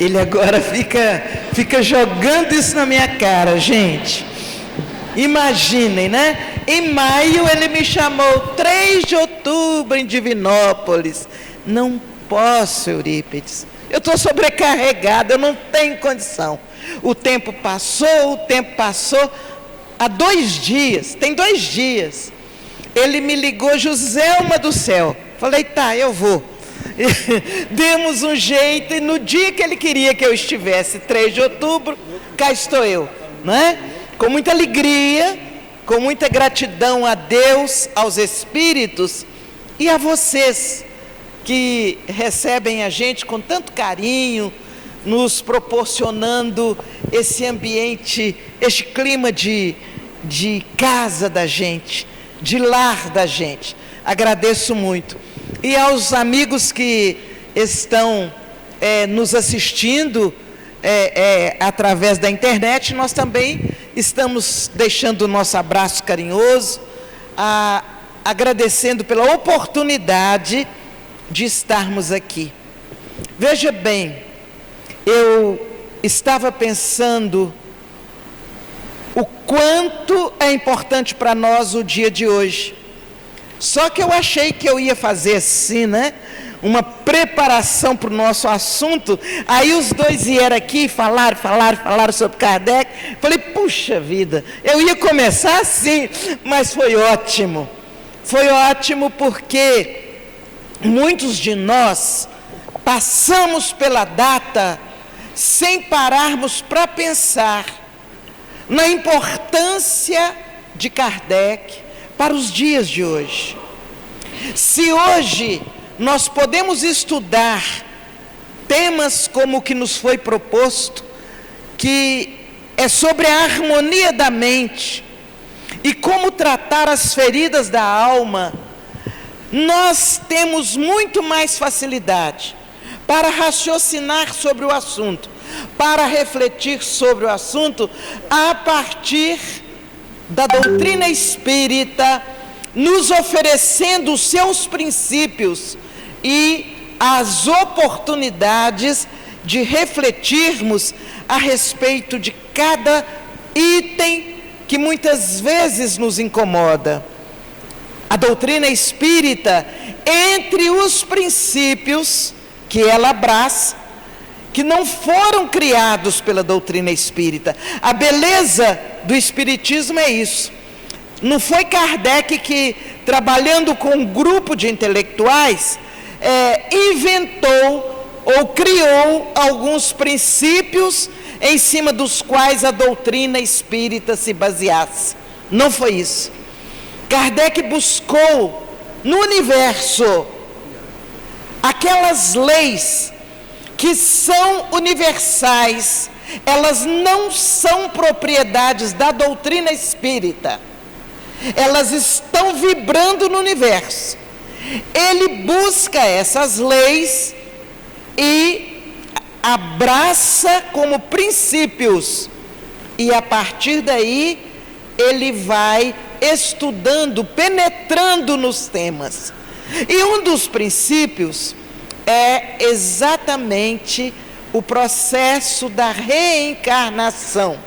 Ele agora fica jogando isso na minha cara, gente. Imaginem, né? Em maio ele me chamou, 3 de outubro em Divinópolis. Não posso, Eurípides. Eu estou sobrecarregada, eu não tenho condição. O tempo passou. Há 2 dias, tem 2 dias, ele me ligou, Joselma do céu. Falei, tá, eu vou. Demos um jeito, e no dia que ele queria que eu estivesse, 3 de outubro, cá estou eu, né? Com muita alegria, com muita gratidão a Deus, aos Espíritos e a vocês que recebem a gente com tanto carinho, nos proporcionando esse ambiente, este clima de casa da gente, de lar da gente. Agradeço muito. E aos amigos que estão nos assistindo através da internet, nós também estamos deixando o nosso abraço carinhoso, agradecendo pela oportunidade de estarmos aqui. Veja bem, eu estava pensando o quanto é importante para nós o dia de hoje. Só que eu achei que eu ia fazer assim, né? Uma preparação para o nosso assunto. Aí os dois vieram aqui, falaram sobre Kardec. Falei, puxa vida, eu ia começar assim, mas foi ótimo. Foi ótimo porque muitos de nós passamos pela data sem pararmos para pensar na importância de Kardec para os dias de hoje. Se hoje nós podemos estudar temas como o que nos foi proposto, que é sobre a harmonia da mente e como tratar as feridas da alma, nós temos muito mais facilidade para raciocinar sobre o assunto, para refletir sobre o assunto a partir da doutrina espírita, nos oferecendo os seus princípios e as oportunidades de refletirmos a respeito de cada item que muitas vezes nos incomoda. A doutrina espírita, entre os princípios que ela abraça, que não foram criados pela doutrina espírita. A beleza do espiritismo é isso. Não foi Kardec que, trabalhando com um grupo de intelectuais, inventou ou criou alguns princípios em cima dos quais a doutrina espírita se baseasse. Não foi isso. Kardec buscou no universo aquelas leis que são universais, elas não são propriedades da doutrina espírita, elas estão vibrando no universo. Ele busca essas leis e abraça como princípios, e a partir daí ele vai estudando, penetrando nos temas. E um dos princípios é exatamente o processo da reencarnação.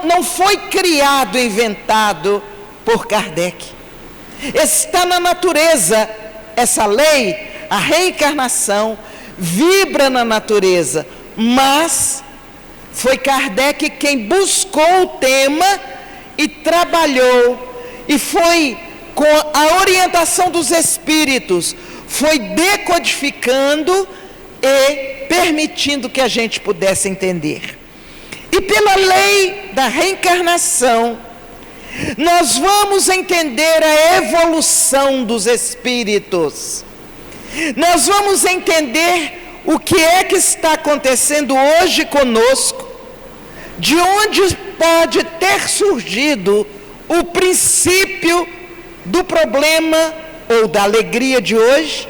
Não foi criado, inventado por Kardec. Está na natureza essa lei, a reencarnação vibra na natureza, mas foi Kardec quem buscou o tema e trabalhou, e foi com a orientação dos espíritos, foi decodificando e permitindo que a gente pudesse entender. E pela lei da reencarnação, nós vamos entender a evolução dos espíritos. Nós vamos entender o que é que está acontecendo hoje conosco, de onde pode ter surgido o princípio do problema ou da alegria de hoje,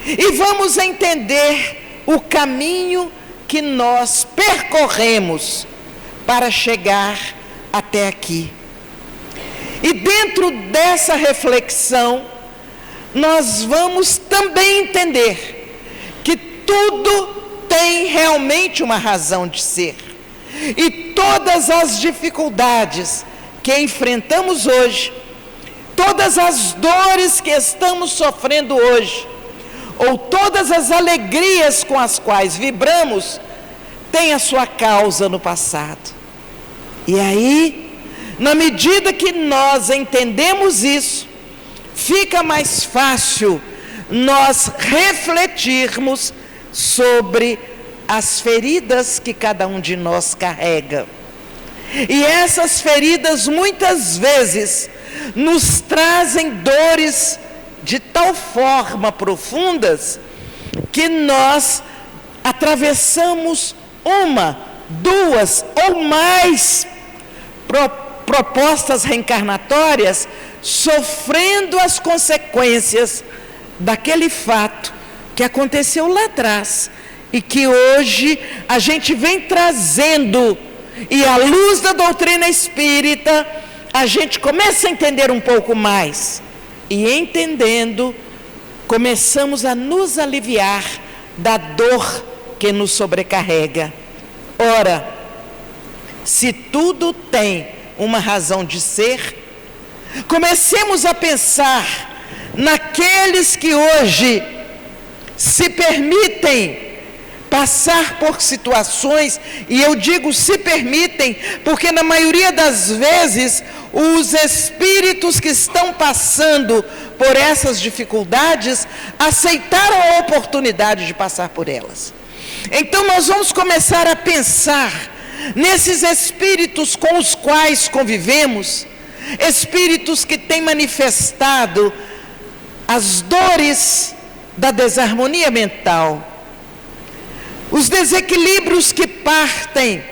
e vamos entender o caminho que nós percorremos para chegar até aqui. E dentro dessa reflexão, nós vamos também entender que tudo tem realmente uma razão de ser. E todas as dificuldades que enfrentamos hoje, todas as dores que estamos sofrendo hoje, ou todas as alegrias com as quais vibramos, têm a sua causa no passado. E aí, na medida que nós entendemos isso, fica mais fácil nós refletirmos sobre as feridas que cada um de nós carrega. E essas feridas muitas vezes nos trazem dores de tal forma profundas que nós atravessamos uma, duas ou mais propostas reencarnatórias, sofrendo as consequências daquele fato que aconteceu lá atrás e que hoje a gente vem trazendo, e à luz da doutrina espírita a gente começa a entender um pouco mais, e entendendo, começamos a nos aliviar da dor que nos sobrecarrega. Ora, se tudo tem uma razão de ser, comecemos a pensar naqueles que hoje se permitem passar por situações, e eu digo se permitem, porque na maioria das vezes os espíritos que estão passando por essas dificuldades aceitaram a oportunidade de passar por elas. Então nós vamos começar a pensar nesses espíritos com os quais convivemos, espíritos que têm manifestado as dores da desarmonia mental, os desequilíbrios que partem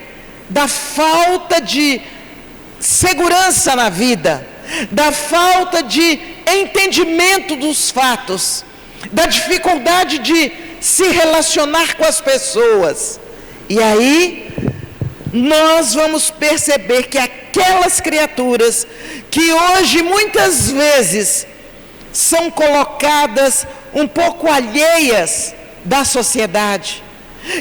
da falta de segurança na vida, da falta de entendimento dos fatos, da dificuldade de se relacionar com as pessoas. E aí nós vamos perceber que aquelas criaturas que hoje muitas vezes são colocadas um pouco alheias da sociedade,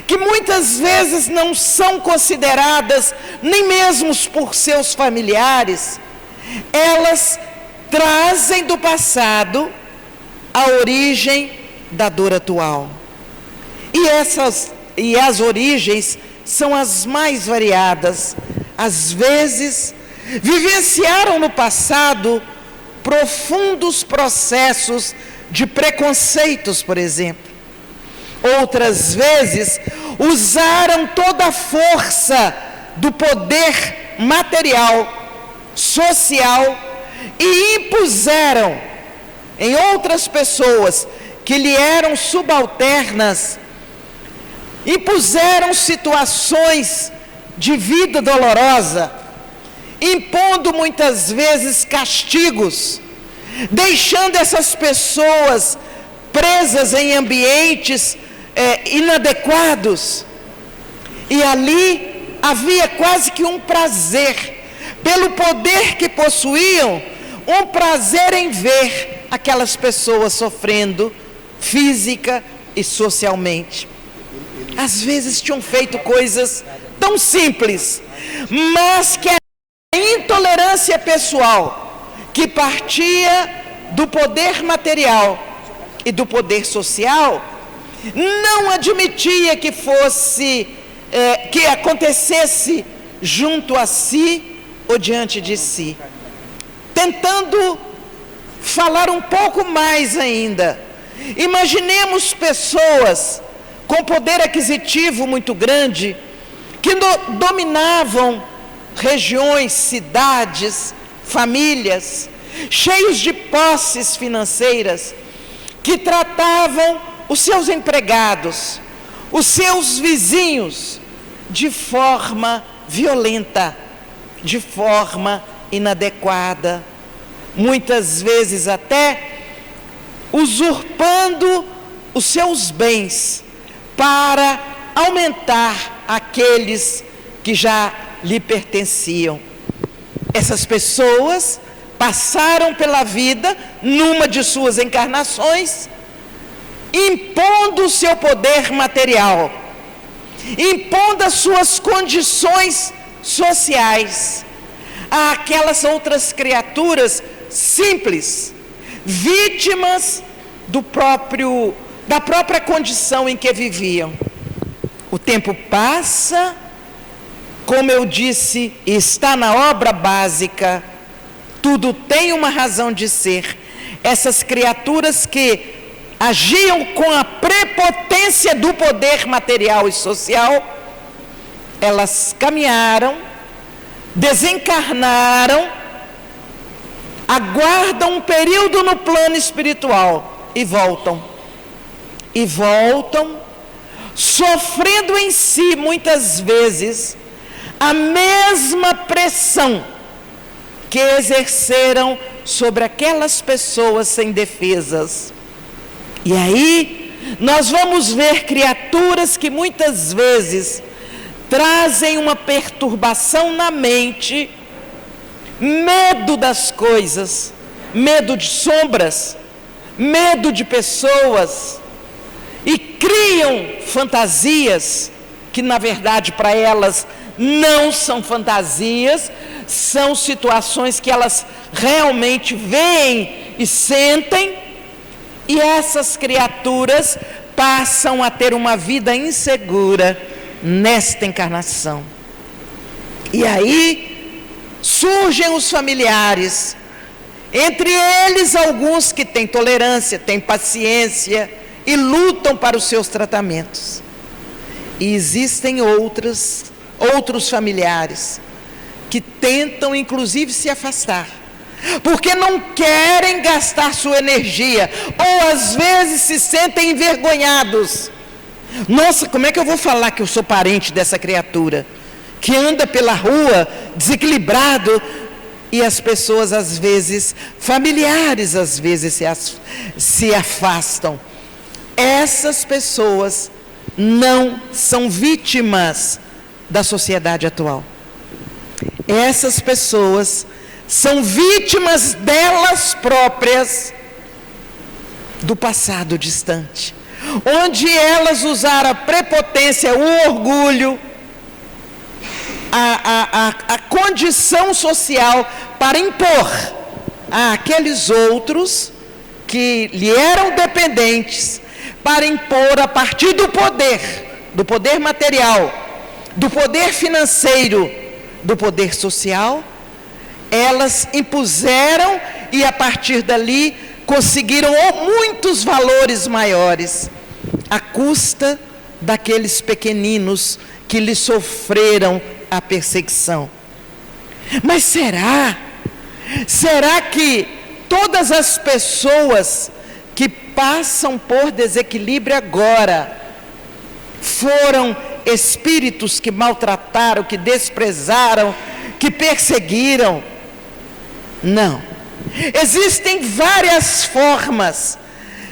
que muitas vezes não são consideradas nem mesmo por seus familiares, elas trazem do passado a origem da dor atual. E as origens são as mais variadas. Às vezes, vivenciaram no passado profundos processos de preconceitos, por exemplo. Outras vezes, usaram toda a força do poder material, social, e impuseram em outras pessoas que lhe eram subalternas, impuseram situações de vida dolorosa, impondo muitas vezes castigos, deixando essas pessoas presas em ambientes inadequados. E ali havia quase que um prazer, pelo poder que possuíam, um prazer em ver aquelas pessoas sofrendo física e socialmente. Às vezes tinham feito coisas tão simples, mas que a intolerância pessoal, que partia do poder material e do poder social, não admitia que que acontecesse junto a si ou diante de si. Tentando falar um pouco mais ainda, imaginemos pessoas com poder aquisitivo muito grande, que dominavam regiões, cidades, famílias, cheios de posses financeiras, que tratavam os seus empregados, os seus vizinhos, de forma violenta, de forma inadequada, muitas vezes até usurpando os seus bens para aumentar aqueles que já lhe pertenciam. Essas pessoas passaram pela vida, numa de suas encarnações, impondo o seu poder material, impondo as suas condições sociais àquelas outras criaturas simples, vítimas da própria condição em que viviam. O tempo passa, como eu disse, está na obra básica, tudo tem uma razão de ser. Essas criaturas que agiam com a prepotência do poder material e social, elas caminharam, desencarnaram, aguardam um período no plano espiritual e voltam, sofrendo em si muitas vezes a mesma pressão que exerceram sobre aquelas pessoas sem defesas. E aí nós vamos ver criaturas que muitas vezes trazem uma perturbação na mente, medo das coisas, medo de sombras, medo de pessoas, e criam fantasias que na verdade para elas não são fantasias, são situações que elas realmente veem e sentem, e essas criaturas passam a ter uma vida insegura nesta encarnação. E aí surgem os familiares, entre eles alguns que têm tolerância, têm paciência e lutam para os seus tratamentos. E existem outros familiares que tentam inclusive se afastar, porque não querem gastar sua energia, ou às vezes se sentem envergonhados. Nossa, como é que eu vou falar que eu sou parente dessa criatura que anda pela rua desequilibrado? E as pessoas às vezes, familiares às vezes se afastam. Essas pessoas não são vítimas da sociedade atual. Essas pessoas são vítimas delas próprias, do passado distante, onde elas usaram a prepotência, o orgulho, a condição social para impor àqueles outros que lhe eram dependentes, para impor a partir do poder material, do poder financeiro, do poder social. Elas impuseram e a partir dali conseguiram muitos valores maiores, à custa daqueles pequeninos que lhe sofreram a perseguição. Mas será que todas as pessoas que passam por desequilíbrio agora foram espíritos que maltrataram, que desprezaram, que perseguiram? Não. Existem várias formas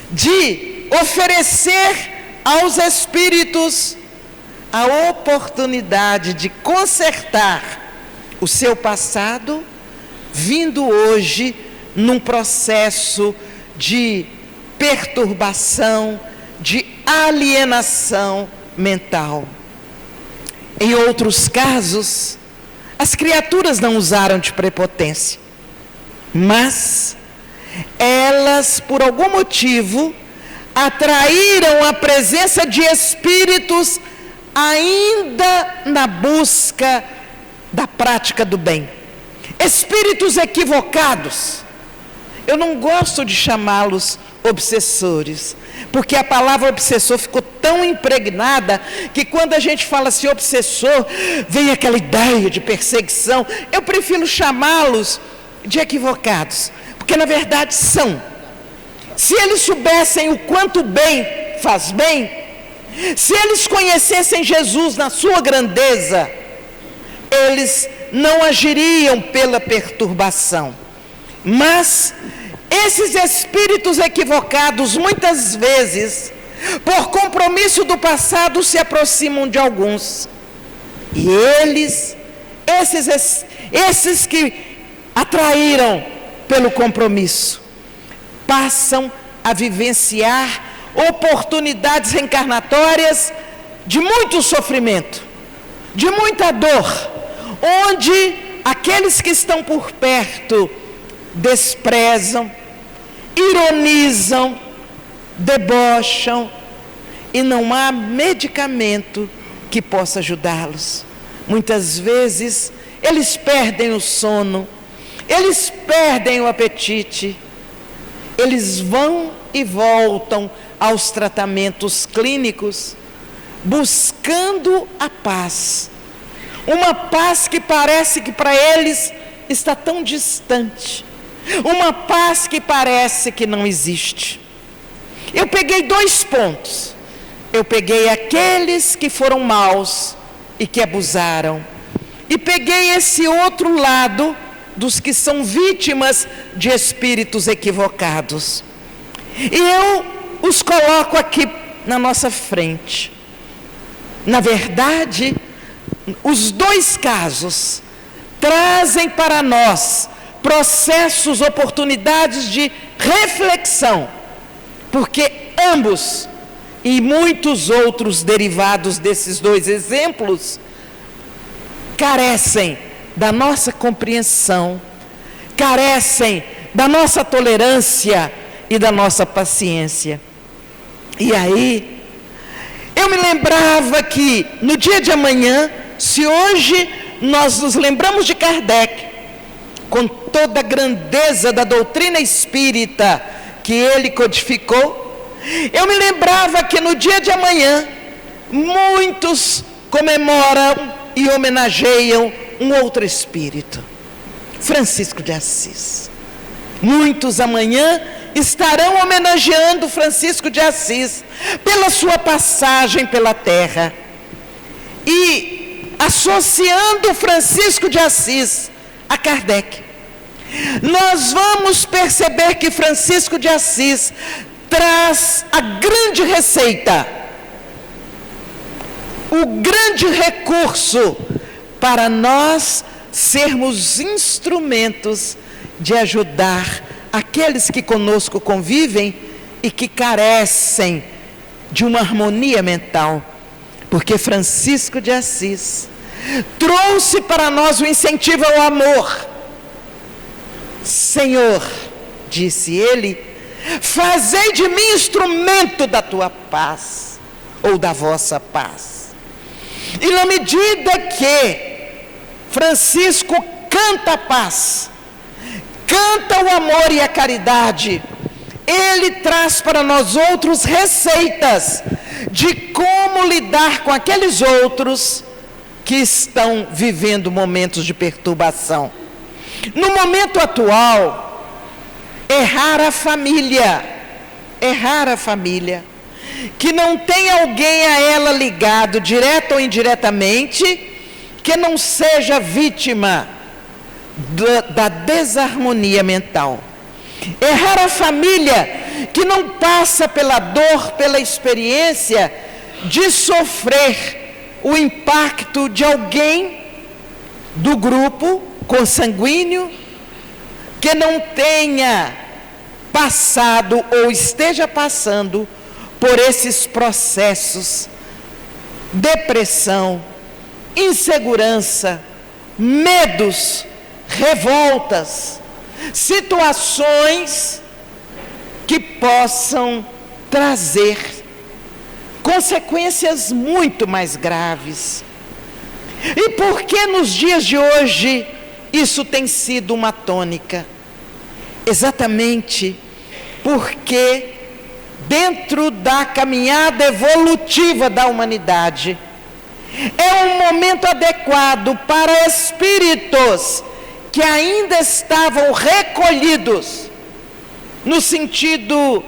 de oferecer aos espíritos a oportunidade de consertar o seu passado, vindo hoje num processo de perturbação, de alienação mental. Em outros casos, as criaturas não usaram de prepotência, mas elas, por algum motivo, atraíram a presença de espíritos ainda na busca da prática do bem. Espíritos equivocados. Eu não gosto de chamá-los obsessores, porque a palavra obsessor ficou tão impregnada que quando a gente fala assim obsessor, vem aquela ideia de perseguição. Eu prefiro chamá-los de equivocados, porque na verdade são. Se eles soubessem o quanto o bem faz bem, se eles conhecessem Jesus na sua grandeza, eles não agiriam pela perturbação. Mas esses espíritos equivocados, muitas vezes, por compromisso do passado, se aproximam de alguns. E esses que atraíram pelo compromisso, passam a vivenciar oportunidades reencarnatórias de muito sofrimento, de muita dor, onde aqueles que estão por perto desprezam, ironizam, debocham, e não há medicamento que possa ajudá-los. Muitas vezes eles perdem o sono, eles perdem o apetite, eles vão e voltam aos tratamentos clínicos, buscando a paz, uma paz que parece que para eles está tão distante, uma paz que parece que não existe. Eu peguei 2 pontos. Eu peguei aqueles que foram maus e que abusaram, e peguei esse outro lado dos que são vítimas de espíritos equivocados, e eu os coloco aqui na nossa frente. Na verdade, os 2 casos trazem para nós processos, oportunidades de reflexão, porque ambos e muitos outros derivados desses 2 exemplos carecem da nossa compreensão, carecem da nossa tolerância e da nossa paciência. E aí, eu me lembrava que no dia de amanhã, se hoje nós nos lembramos de Kardec, com toda a grandeza da doutrina espírita que ele codificou, eu me lembrava que no dia de amanhã, muitos comemoram e homenageiam um outro espírito, Francisco de Assis. Muitos amanhã estarão homenageando Francisco de Assis pela sua passagem pela terra, e associando Francisco de Assis a Kardec. Nós vamos perceber que Francisco de Assis traz a grande receita, o grande recurso para nós sermos instrumentos de ajudar aqueles que conosco convivem e que carecem de uma harmonia mental, porque Francisco de Assis trouxe para nós o incentivo ao amor. Senhor, disse ele, fazei de mim instrumento da tua paz, ou da vossa paz. E na medida que Francisco canta a paz, canta o amor e a caridade, ele traz para nós outros receitas de como lidar com aqueles outros que estão vivendo momentos de perturbação. No momento atual, é rara a família que não tem alguém a ela ligado, direto ou indiretamente, que não seja vítima da desarmonia mental. É rara a família que não passa pela dor, pela experiência de sofrer o impacto de alguém do grupo consanguíneo que não tenha passado ou esteja passando por esses processos: depressão, insegurança, medos, revoltas, situações que possam trazer consequências muito mais graves. E por que nos dias de hoje isso tem sido uma tônica? Exatamente porque dentro da caminhada evolutiva da humanidade, é um momento adequado para espíritos que ainda estavam recolhidos, no sentido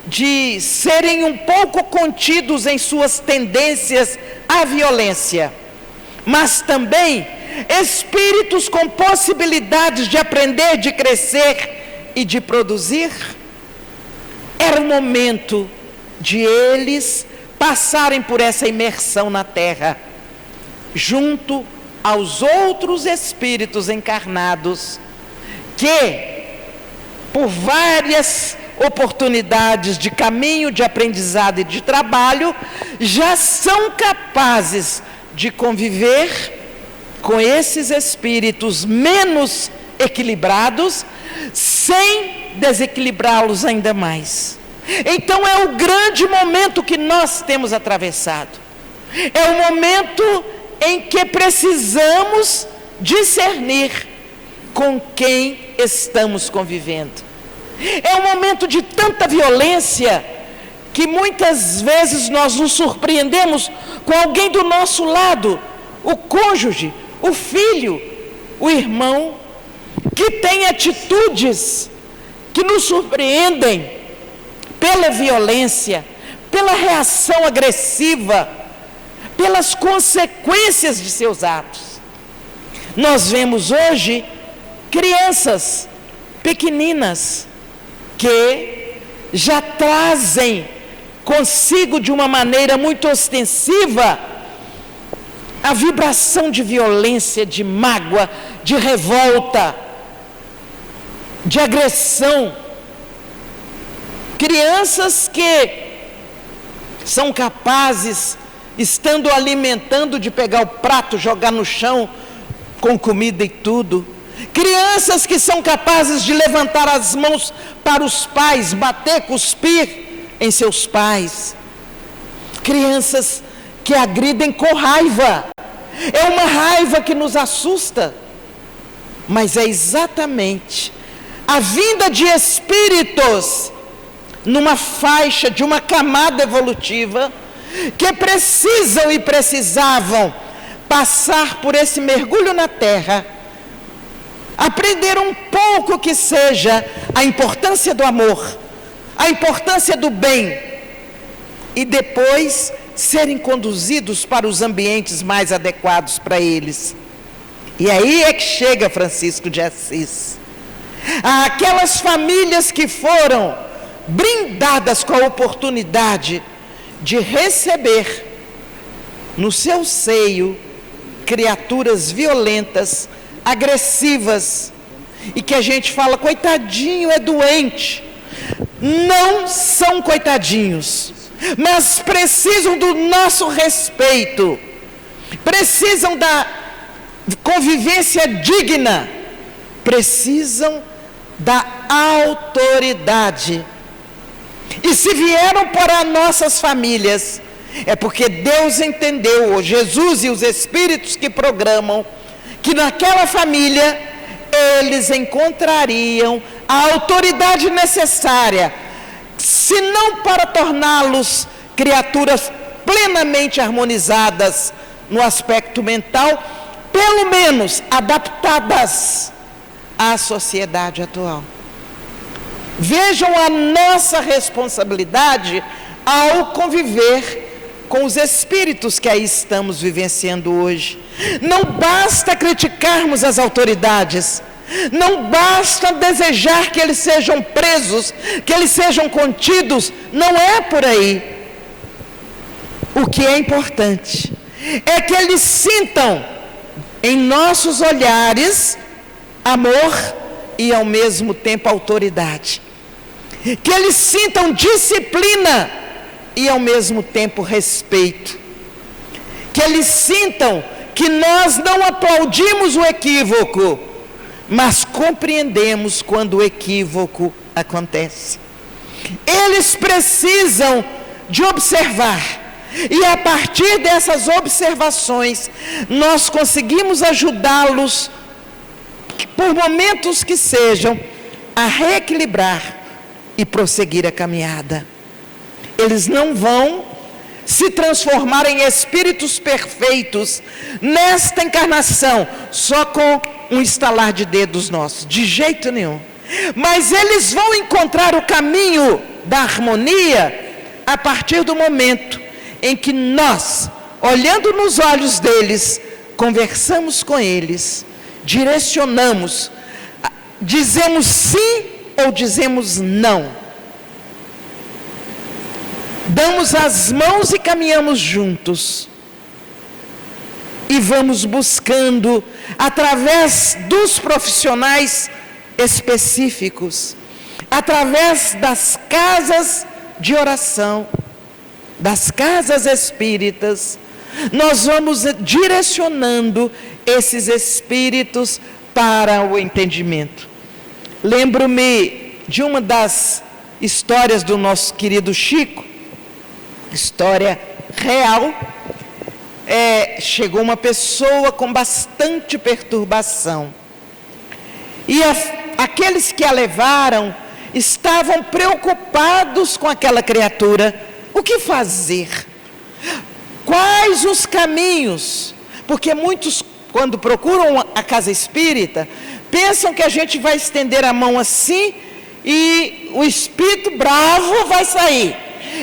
de serem um pouco contidos em suas tendências à violência, mas também espíritos com possibilidades de aprender, de crescer e de produzir. Era o momento de eles passarem por essa imersão na terra, junto aos outros espíritos encarnados, que por várias oportunidades de caminho, de aprendizado e de trabalho, já são capazes de conviver com esses espíritos menos equilibrados, sem desequilibrá-los ainda mais. Então é o grande momento que nós temos atravessado. É o momento em que precisamos discernir com quem estamos convivendo. É um momento de tanta violência que muitas vezes nós nos surpreendemos com alguém do nosso lado, o cônjuge, o filho, o irmão, que tem atitudes que nos surpreendem pela violência, pela reação agressiva, pelas consequências de seus atos. Nós vemos hoje crianças pequeninas que já trazem consigo de uma maneira muito ostensiva a vibração de violência, de mágoa, de revolta, de agressão. Crianças que são capazes, estando alimentando, de pegar o prato, jogar no chão com comida e tudo. Crianças que são capazes de levantar as mãos para os pais, bater, cuspir em seus pais. Crianças que agridem com raiva. É uma raiva que nos assusta, mas é exatamente a vinda de espíritos numa faixa de uma camada evolutiva que precisam e precisavam passar por esse mergulho na terra, aprender um pouco que seja a importância do amor, a importância do bem, e depois serem conduzidos para os ambientes mais adequados para eles. E aí é que chega Francisco de Assis. Aquelas famílias que foram brindadas com a oportunidade de receber no seu seio criaturas violentas, agressivas, e que a gente fala, coitadinho, é doente. Não são coitadinhos, mas precisam do nosso respeito, precisam da convivência digna, precisam da autoridade. E se vieram para nossas famílias, é porque Deus entendeu, ou Jesus e os espíritos que programam, que naquela família eles encontrariam a autoridade necessária, se não para torná-los criaturas plenamente harmonizadas no aspecto mental, pelo menos adaptadas à sociedade atual. Vejam a nossa responsabilidade ao conviver com os espíritos que aí estamos vivenciando hoje. Não basta criticarmos as autoridades, não basta desejar que eles sejam presos, que eles sejam contidos, não é por aí. O que é importante é que eles sintam em nossos olhares amor e ao mesmo tempo autoridade. Que eles sintam disciplina e ao mesmo tempo respeito. Que eles sintam que nós não aplaudimos o equívoco, mas compreendemos quando o equívoco acontece. Eles precisam de observar, e a partir dessas observações nós conseguimos ajudá-los, por momentos que sejam, a reequilibrar e prosseguir a caminhada. Eles não vão se transformar em espíritos perfeitos nesta encarnação, só com um estalar de dedos nossos, de jeito nenhum. Mas eles vão encontrar o caminho da harmonia a partir do momento em que nós, olhando nos olhos deles, conversamos com eles, direcionamos, dizemos sim ou dizemos não. Damos as mãos e caminhamos juntos. E vamos buscando, através dos profissionais específicos, através das casas de oração, das casas espíritas, nós vamos direcionando esses espíritos para o entendimento. Lembro-me de uma das histórias do nosso querido Chico, história real. Chegou uma pessoa com bastante perturbação, e aqueles que a levaram estavam preocupados com aquela criatura. O que fazer? Quais os caminhos? Porque muitos, quando procuram a casa espírita, pensam que a gente vai estender a mão assim e o espírito bravo vai sair.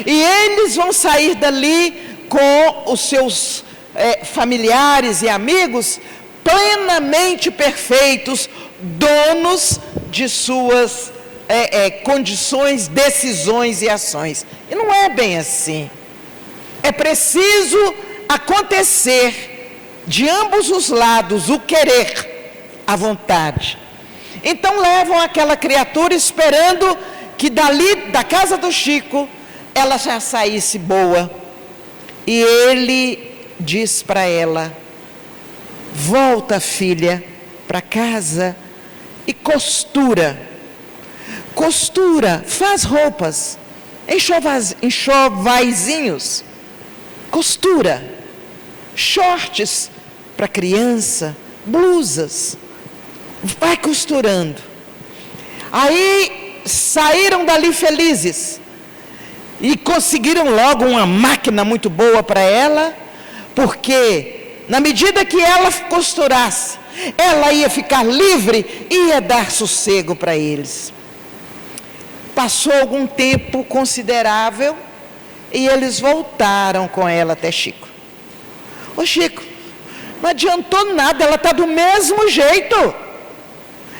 E eles vão sair dali com os seus familiares e amigos plenamente perfeitos, donos de suas condições, decisões e ações. E não é bem assim. É preciso acontecer de ambos os lados o querer, a vontade. Então levam aquela criatura esperando que dali, da casa do Chico, ela já saísse boa. E ele diz para ela: volta, filha, para casa e costura, faz roupas, enxovaizinhos, costura, shorts para criança, blusas, vai costurando. Aí saíram dali felizes e conseguiram logo uma máquina muito boa para ela, porque na medida que ela costurasse, ela ia ficar livre e ia dar sossego para eles. Passou algum tempo considerável e eles voltaram com ela até Chico. Ô Chico, não adiantou nada, ela está do mesmo jeito.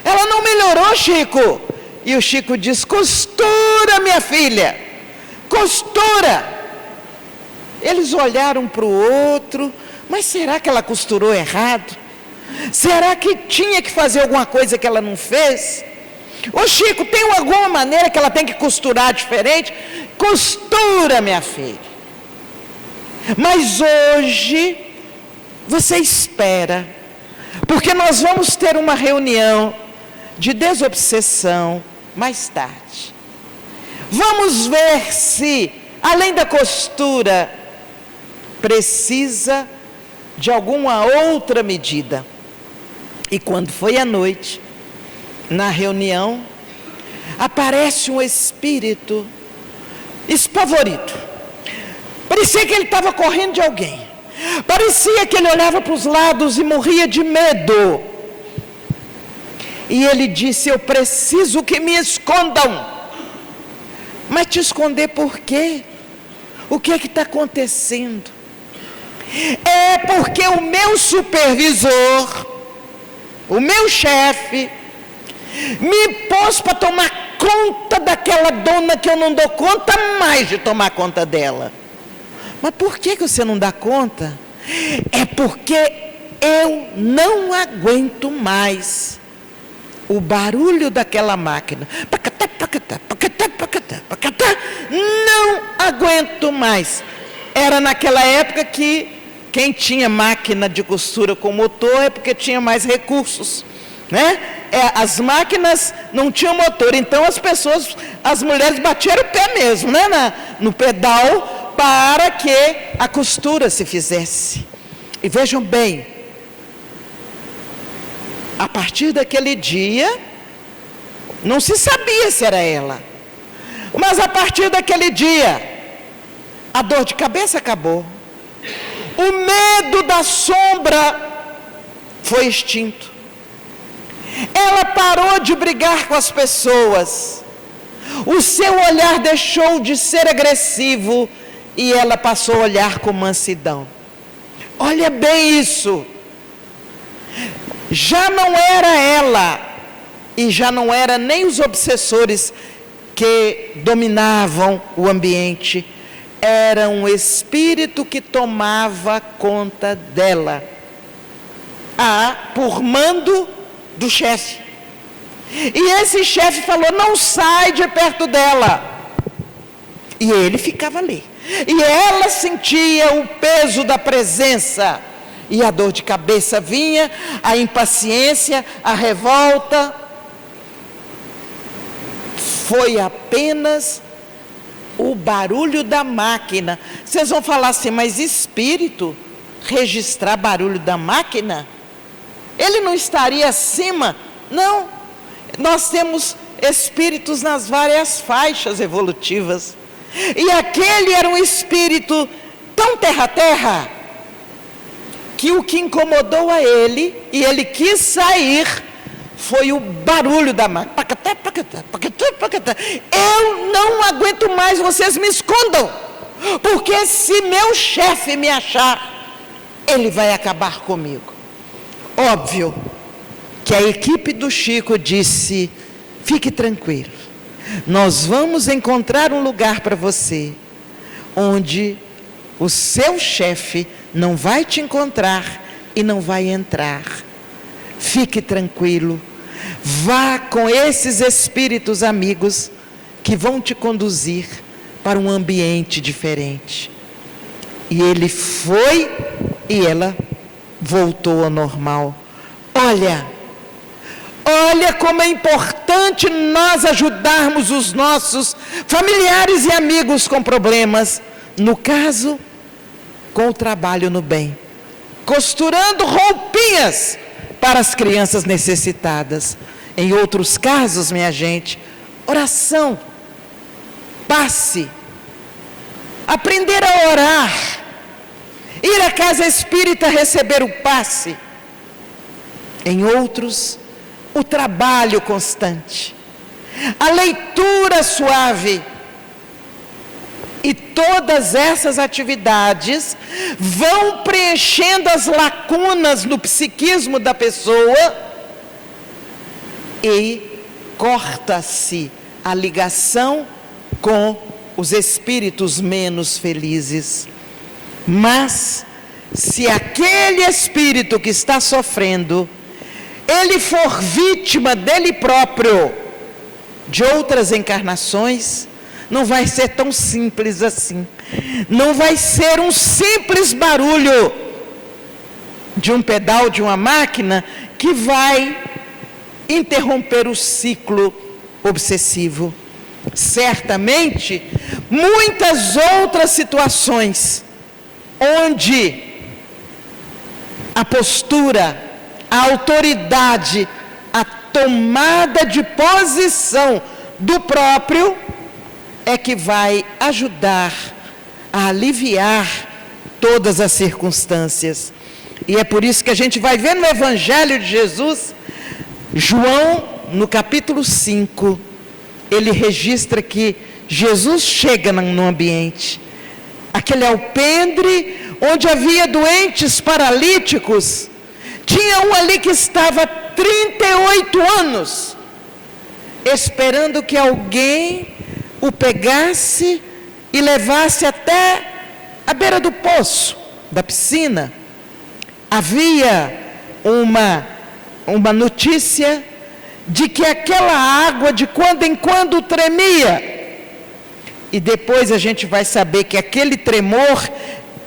Ela não melhorou, Chico. E o Chico diz: costura, minha filha, costura. Eles olharam para o outro: mas será que ela costurou errado? Será que tinha que fazer alguma coisa que ela não fez? Ô Chico, tem alguma maneira que ela tem que costurar diferente? Costura, minha filha. Mas hoje você espera, porque nós vamos ter uma reunião de desobsessão mais tarde. Vamos ver se, além da costura, precisa de alguma outra medida. E quando foi à noite, na reunião, aparece um espírito espavorido. Parecia que ele estava correndo de alguém. Parecia que ele olhava para os lados e morria de medo. E ele disse: eu preciso que me escondam. Mas te esconder por quê? O que é que está acontecendo? É porque o meu supervisor, o meu chefe, me pôs para tomar conta daquela dona que eu não dou conta mais de tomar conta dela. Mas por que você não dá conta? É porque eu não aguento mais o barulho daquela máquina. Pacatá, pacatá, pacatá, pacatá, pacatá. Não aguento mais. Era naquela época que quem tinha máquina de costura com motor é porque tinha mais recursos, né? As máquinas não tinham motor, então as mulheres batiam o pé mesmo, né? No pedal, para que a costura se fizesse. E vejam bem, a partir daquele dia, não se sabia se era ela, mas a partir daquele dia, a dor de cabeça acabou, o medo da sombra foi extinto, ela parou de brigar com as pessoas, o seu olhar deixou de ser agressivo e ela passou a olhar com mansidão. Olha bem isso, já não era ela e já não era nem os obsessores que dominavam o ambiente, era um espírito que tomava conta dela, por mando do chefe. E esse chefe falou: não sai de perto dela. E ele ficava ali. E ela sentia o peso da presença. E a dor de cabeça vinha, a impaciência, a revolta. Foi apenas o barulho da máquina. Vocês vão falar assim: mas espírito, registrar barulho da máquina? Ele não estaria acima? Não. Nós temos espíritos nas várias faixas evolutivas. E aquele era um espírito tão terra-terra, que o que incomodou a ele, e ele quis sair, foi o barulho da máquina. Eu não aguento mais, vocês me escondam, porque se meu chefe me achar, ele vai acabar comigo. Óbvio que a equipe do Chico disse: fique tranquilo, nós vamos encontrar um lugar para você, onde o seu chefe não vai te encontrar e não vai entrar. Fique tranquilo, vá com esses espíritos amigos que vão te conduzir para um ambiente diferente. E ele foi e ela voltou ao normal. Olha como é importante nós ajudarmos os nossos familiares e amigos com problemas. No caso, com o trabalho no bem, costurando roupinhas para as crianças necessitadas. Em outros casos, minha gente, oração, passe, aprender a orar, ir à casa espírita receber o passe. Em outros, o trabalho constante, a leitura suave. E todas essas atividades vão preenchendo as lacunas no psiquismo da pessoa e corta-se a ligação com os espíritos menos felizes. Mas, se aquele espírito que está sofrendo, ele for vítima dele próprio, de outras encarnações, não vai ser tão simples assim. Não vai ser um simples barulho de um pedal de uma máquina que vai interromper o ciclo obsessivo. Certamente, muitas outras situações onde a postura, a autoridade, a tomada de posição do próprio é que vai ajudar a aliviar todas as circunstâncias. E é por isso que a gente vai ver no Evangelho de Jesus, João, no capítulo 5, ele registra que Jesus chega no ambiente, aquele alpendre onde havia doentes paralíticos. Tinha um ali que estava 38 anos, esperando que alguém o pegasse e levasse até a beira do poço, da piscina. Havia uma notícia de que aquela água de quando em quando tremia. E depois a gente vai saber que aquele tremor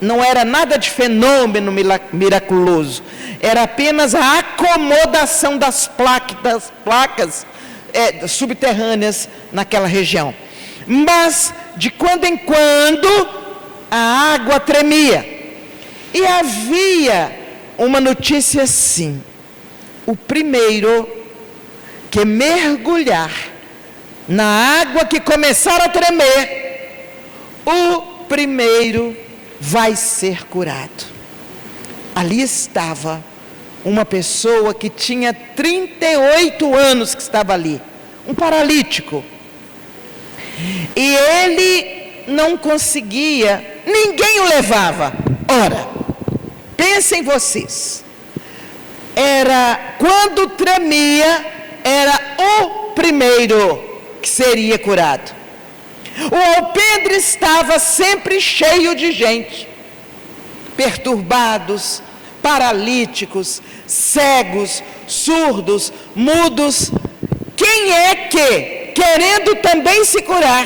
não era nada de fenômeno miraculoso. Era apenas a acomodação das placas subterrâneas naquela região. Mas, de quando em quando, a água tremia. E havia uma notícia assim: o primeiro que mergulhar na água que começar a tremer, o primeiro vai ser curado. Ali estava uma pessoa que tinha 38 anos que estava ali, um paralítico. E ele não conseguia, ninguém o levava. Ora, pensem vocês, quando tremia, era o primeiro que seria curado. O alpendre estava sempre cheio de gente, perturbados, paralíticos, cegos, surdos, mudos, que Quem é que, querendo também se curar,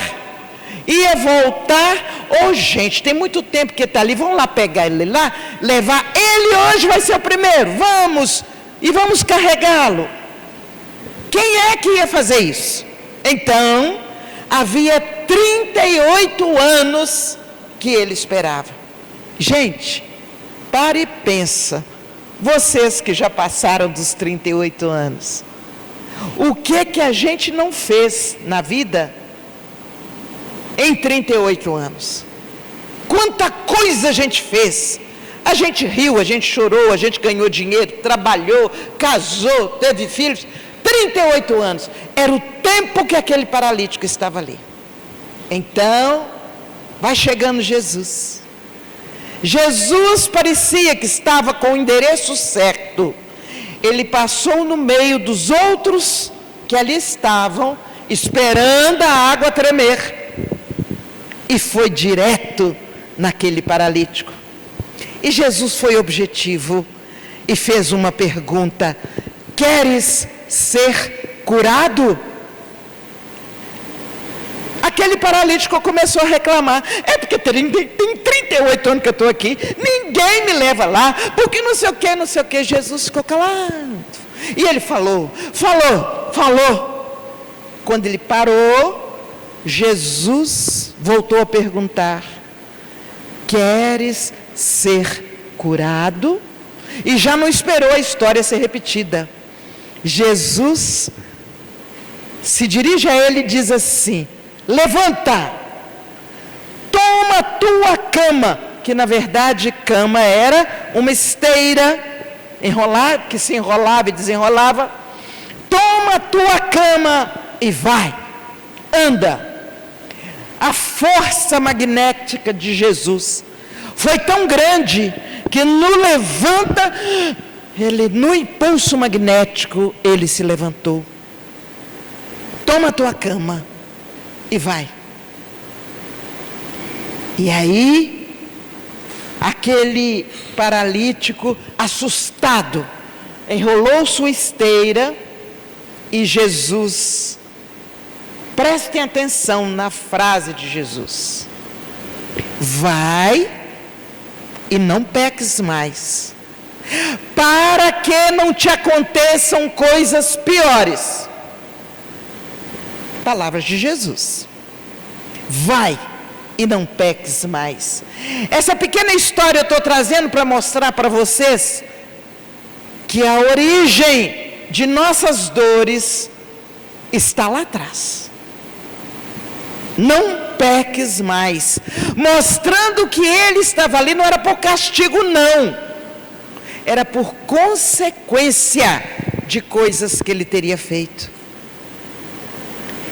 ia voltar? Ô, gente, tem muito tempo que está ali, vamos lá pegar ele lá, levar, ele hoje vai ser o primeiro, vamos, e vamos carregá-lo. Quem é que ia fazer isso? Então, havia 38 anos que ele esperava. Gente, pare e pensa, vocês que já passaram dos 38 anos, o que a gente não fez na vida em 38 anos? Quanta coisa a gente fez! A gente riu, a gente chorou, a gente ganhou dinheiro, trabalhou, casou, teve filhos. 38 anos, era o tempo que aquele paralítico estava ali. Então, vai chegando Jesus. Jesus parecia que estava com o endereço certo. Ele passou no meio dos outros que ali estavam, esperando a água tremer, e foi direto naquele paralítico. E Jesus foi objetivo e fez uma pergunta: queres ser curado? Aquele paralítico começou a reclamar: é porque tem 38 anos que eu estou aqui, ninguém me leva lá, porque não sei o que, não sei o que. Jesus ficou calado, e ele falou. Quando ele parou, Jesus voltou a perguntar: queres ser curado? E já não esperou a história ser repetida. Jesus se dirige a ele e diz assim: levanta, toma tua cama, que na verdade cama era uma esteira que se enrolava e desenrolava. Toma tua cama e vai, anda. A força magnética de Jesus foi tão grande que no levanta, no impulso magnético, ele se levantou. Toma tua cama e vai. E aí, aquele paralítico, assustado, enrolou sua esteira, e Jesus, prestem atenção na frase de Jesus: vai e não peques mais, para que não te aconteçam coisas piores. Palavras de Jesus: vai e não peques mais. Essa pequena história eu estou trazendo para mostrar para vocês que a origem de nossas dores está lá atrás. Não peques mais, mostrando que ele estava ali não era por castigo, não, era por consequência de coisas que ele teria feito.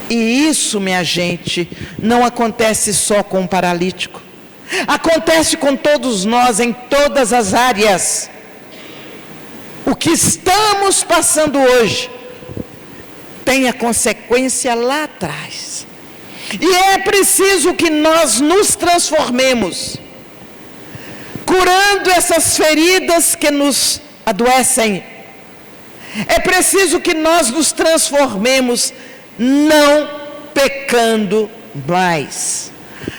E isso, minha gente, não acontece só com o paralítico, acontece com todos nós em todas as áreas. O que estamos passando hoje tem a consequência lá atrás. E é preciso que nós nos transformemos, curando essas feridas que nos adoecem. É preciso que nós nos transformemos, não pecando mais.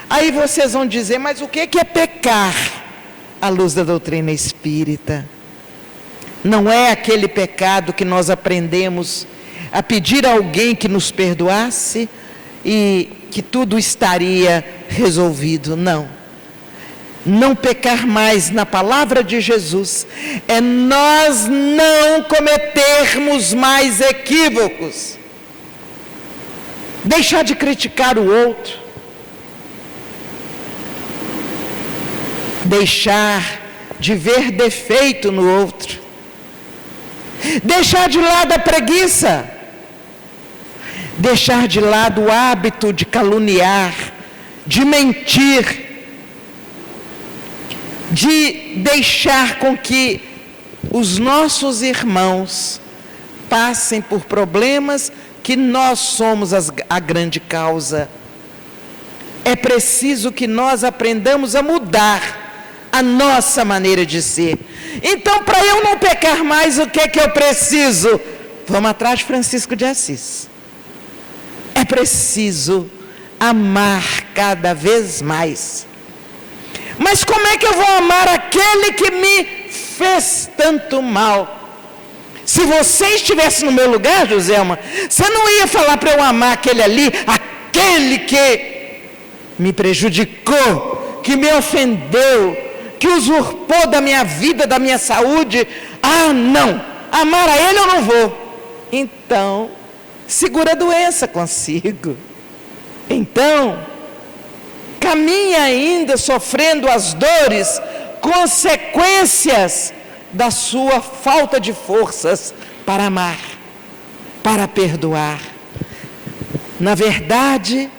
Aí vocês vão dizer: mas o que é pecar à luz da doutrina espírita? Não é aquele pecado que nós aprendemos a pedir a alguém que nos perdoasse e que tudo estaria resolvido. Não. Não pecar mais, na palavra de Jesus, é nós não cometermos mais equívocos. Deixar de criticar o outro. Deixar de ver defeito no outro. Deixar de lado a preguiça. Deixar de lado o hábito de caluniar, de mentir, de deixar com que os nossos irmãos passem por problemas que nós somos a grande causa. É preciso que nós aprendamos a mudar a nossa maneira de ser. Então, para eu não pecar mais, o que é que eu preciso? Vamos atrás de Francisco de Assis. preciso amar cada vez mais. Mas como é que eu vou amar aquele que me fez tanto mal? Se você estivesse no meu lugar, Joselma, você não ia falar para eu amar aquele ali, aquele que me prejudicou, que me ofendeu, que usurpou da minha vida, da minha saúde. Ah, não, amar a ele eu não vou. Então, segura a doença consigo. Então, caminha ainda sofrendo as dores, consequências da sua falta de forças para amar, para perdoar. Na verdade,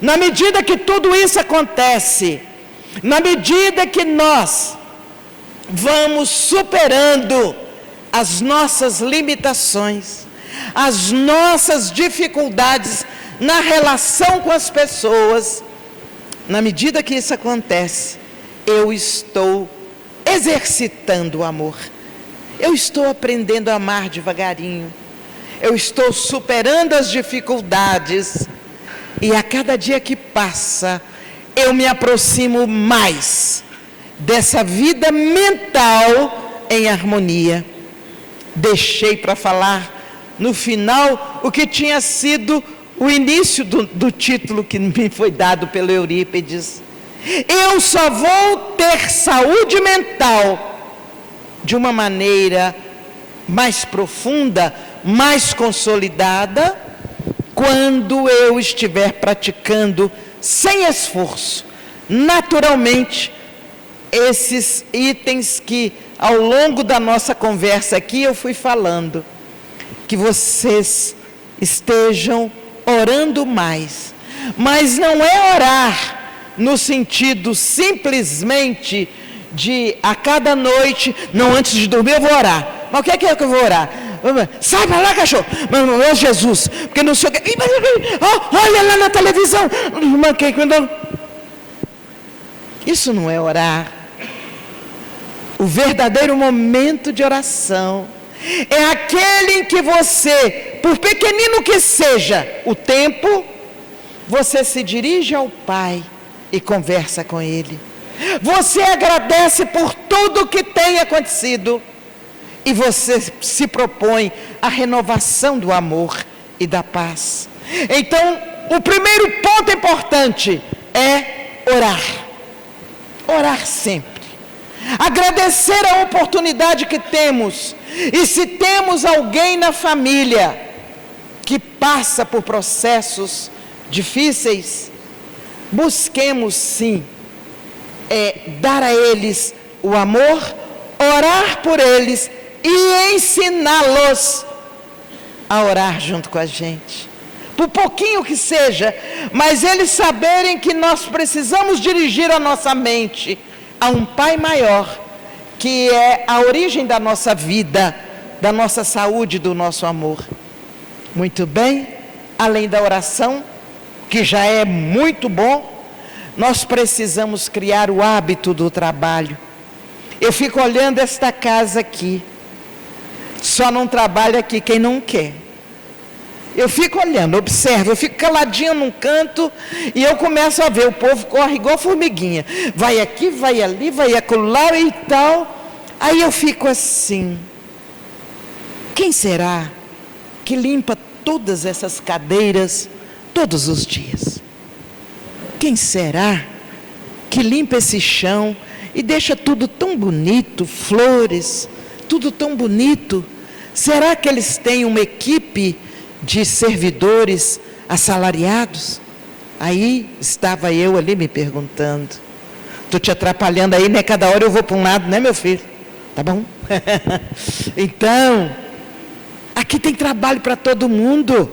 na medida que tudo isso acontece, na medida que nós vamos superando as nossas limitações, as nossas dificuldades na relação com as pessoas, na medida que isso acontece, eu estou exercitando o amor. Eu estou aprendendo a amar devagarinho. Eu estou superando as dificuldades. E a cada dia que passa, eu me aproximo mais dessa vida mental em harmonia. Deixei para falar no final o que tinha sido o início do título que me foi dado pelo Eurípides. Eu só vou ter saúde mental de uma maneira mais profunda, mais consolidada, quando eu estiver praticando sem esforço, naturalmente, esses itens que ao longo da nossa conversa aqui eu fui falando. Que vocês estejam orando mais, mas não é orar no sentido simplesmente de a cada noite, não, antes de dormir eu vou orar. Mas o que é que eu vou orar? Sai para lá, cachorro, oh, Jesus, porque não sei o que, olha lá na televisão, isso não é orar. O verdadeiro momento de oração é aquele em que você, por pequenino que seja o tempo, você se dirige ao Pai e conversa com Ele. Você agradece por tudo que tem acontecido e você se propõe a renovação do amor e da paz. Então, o primeiro ponto importante é orar. Orar sempre. Agradecer a oportunidade que temos. E se temos alguém na família que passa por processos difíceis, busquemos sim dar a eles o amor, orar por eles e ensiná-los a orar junto com a gente, por pouquinho que seja, mas eles saberem que nós precisamos dirigir a nossa mente a um Pai maior, que é a origem da nossa vida, da nossa saúde, do nosso amor. Muito bem, além da oração, que já é muito bom, nós precisamos criar o hábito do trabalho. Eu fico olhando esta casa aqui, só não trabalha aqui quem não quer. Eu fico olhando, observo, eu fico caladinho num canto e eu começo a ver, o povo corre igual formiguinha, vai aqui, vai ali, vai acolá e tal. Aí eu fico assim, quem será que limpa todas essas cadeiras todos os dias? Quem será que limpa esse chão e deixa tudo tão bonito, flores, tudo tão bonito? Será que eles têm uma equipe de servidores assalariados? Aí estava eu ali me perguntando. Estou te atrapalhando aí, né? Cada hora eu vou para um lado, né, meu filho? Tá bom? Então, aqui tem trabalho para todo mundo.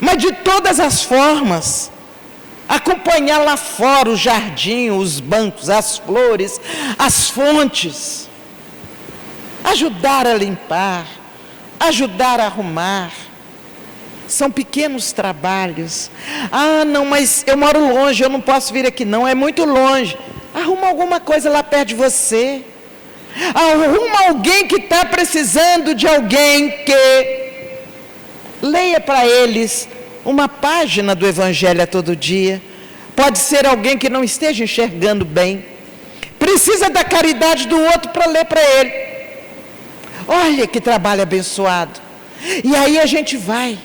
Mas de todas as formas, acompanhar lá fora o jardim, os bancos, as flores, as fontes, ajudar a limpar, ajudar a arrumar, são pequenos trabalhos. Ah, não, mas eu moro longe, eu não posso vir aqui não, é muito longe. Arruma alguma coisa lá perto de você. Arruma alguém que está precisando de alguém que leia para eles uma página do Evangelho a todo dia. Pode ser alguém que não esteja enxergando bem, precisa da caridade do outro para ler para ele. Olha que trabalho abençoado. E aí a gente vai,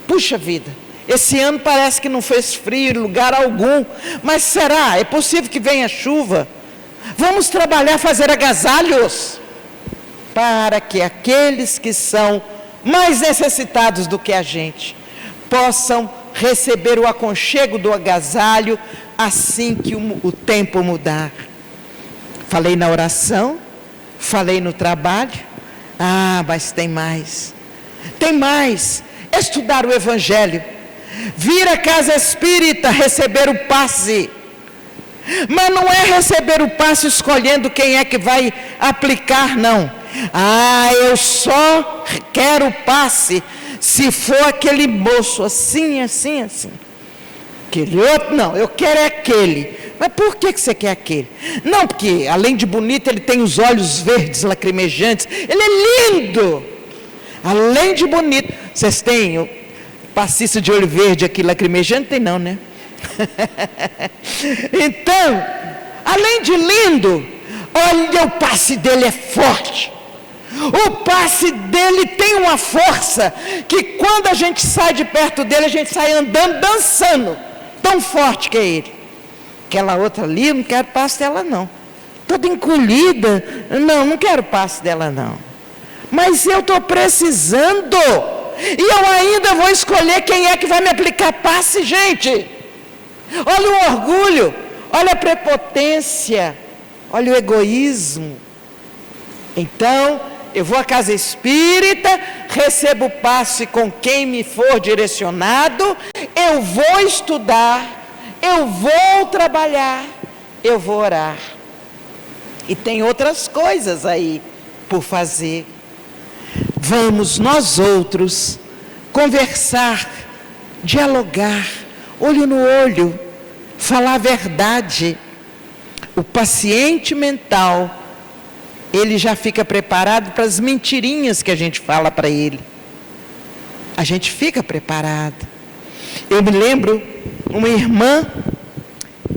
puxa vida, esse ano parece que não fez frio em lugar algum, mas será? É possível que venha chuva? Vamos trabalhar, fazer agasalhos, para que aqueles que são mais necessitados do que a gente, possam receber o aconchego do agasalho, assim que o tempo mudar. Falei na oração, falei no trabalho, mas tem mais, estudar o Evangelho, vir à casa espírita, receber o passe, mas não é receber o passe escolhendo quem é que vai aplicar, não. Eu só quero o passe se for aquele moço assim. Aquele outro, não, eu quero é aquele. Mas por que você quer aquele? Não, porque além de bonito, ele tem os olhos verdes lacrimejantes, ele é lindo. Além de bonito, vocês têm o passista de olho verde aqui lacrimejante? Tem não, né? Então, além de lindo, olha, o passe dele é forte. O passe dele tem uma força que quando a gente sai de perto dele, a gente sai andando, dançando. Tão forte que é ele. Aquela outra ali, eu não quero passe dela não. Toda encolhida, não quero passe dela não. Mas eu estou precisando, e eu ainda vou escolher quem é que vai me aplicar passe, gente. Olha o orgulho, olha a prepotência, olha o egoísmo. Então, eu vou à casa espírita, recebo o passe com quem me for direcionado, eu vou estudar, eu vou trabalhar, eu vou orar. E tem outras coisas aí por fazer. Vamos nós outros conversar, dialogar, olho no olho, falar a verdade. O paciente mental, ele já fica preparado para as mentirinhas que a gente fala para ele. A gente fica preparado. Eu me lembro, uma irmã,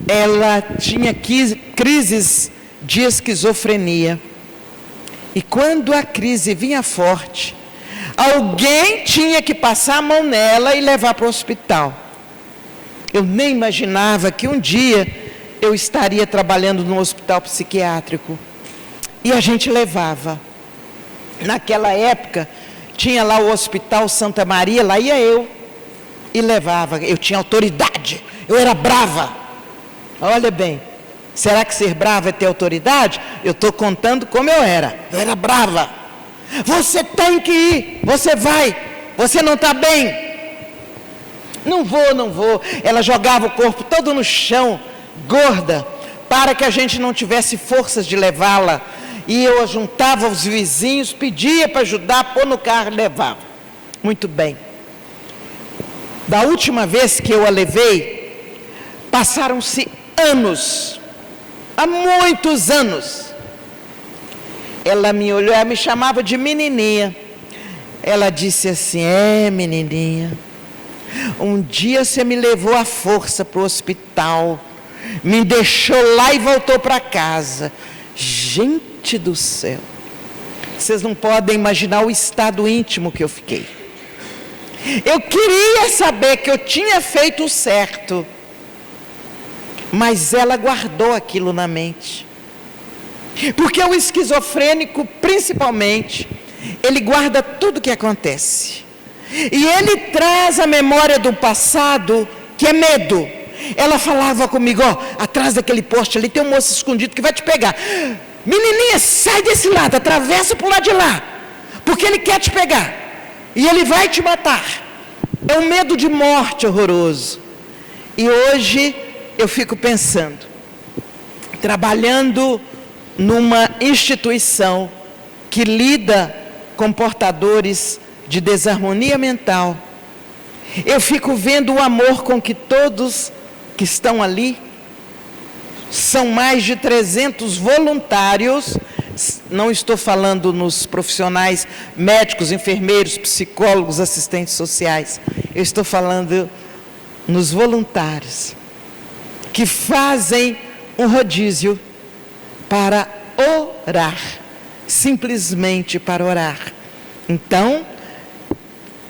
ela tinha crises de esquizofrenia. E quando a crise vinha forte, alguém tinha que passar a mão nela e levar para o hospital. Eu nem imaginava que um dia eu estaria trabalhando num hospital psiquiátrico. E a gente levava. Naquela época, tinha lá o Hospital Santa Maria, lá ia eu. E levava. Eu tinha autoridade, eu era brava. Olha bem, será que ser brava é ter autoridade? Eu estou contando como eu era brava. Você tem que ir, você vai, você não está bem. Não vou. Ela jogava o corpo todo no chão, gorda, para que a gente não tivesse forças de levá-la. E eu juntava os vizinhos, pedia para ajudar, pôr no carro e levava. Muito bem. Da última vez que eu a levei, passaram-se anos, há muitos anos. Ela me olhou, ela me chamava de menininha. Ela disse assim: menininha, um dia você me levou à força para o hospital, me deixou lá e voltou para casa. Gente do céu, vocês não podem imaginar o estado íntimo que eu fiquei. Eu queria saber que eu tinha feito o certo, mas ela guardou aquilo na mente. Porque o esquizofrênico, principalmente, ele guarda tudo o que acontece. E ele traz a memória do passado, que é medo. Ela falava comigo: atrás daquele poste ali tem um moço escondido que vai te pegar. Menininha, sai desse lado, atravessa para o lado de lá, porque ele quer te pegar, e ele vai te matar. É um medo de morte horroroso. E hoje eu fico pensando, trabalhando numa instituição que lida com portadores de desarmonia mental, eu fico vendo o amor com que todos que estão ali, são mais de 300 voluntários, Não estou falando nos profissionais médicos, enfermeiros, psicólogos, assistentes sociais. Eu estou falando nos voluntários que fazem um rodízio para orar, simplesmente para orar. Então,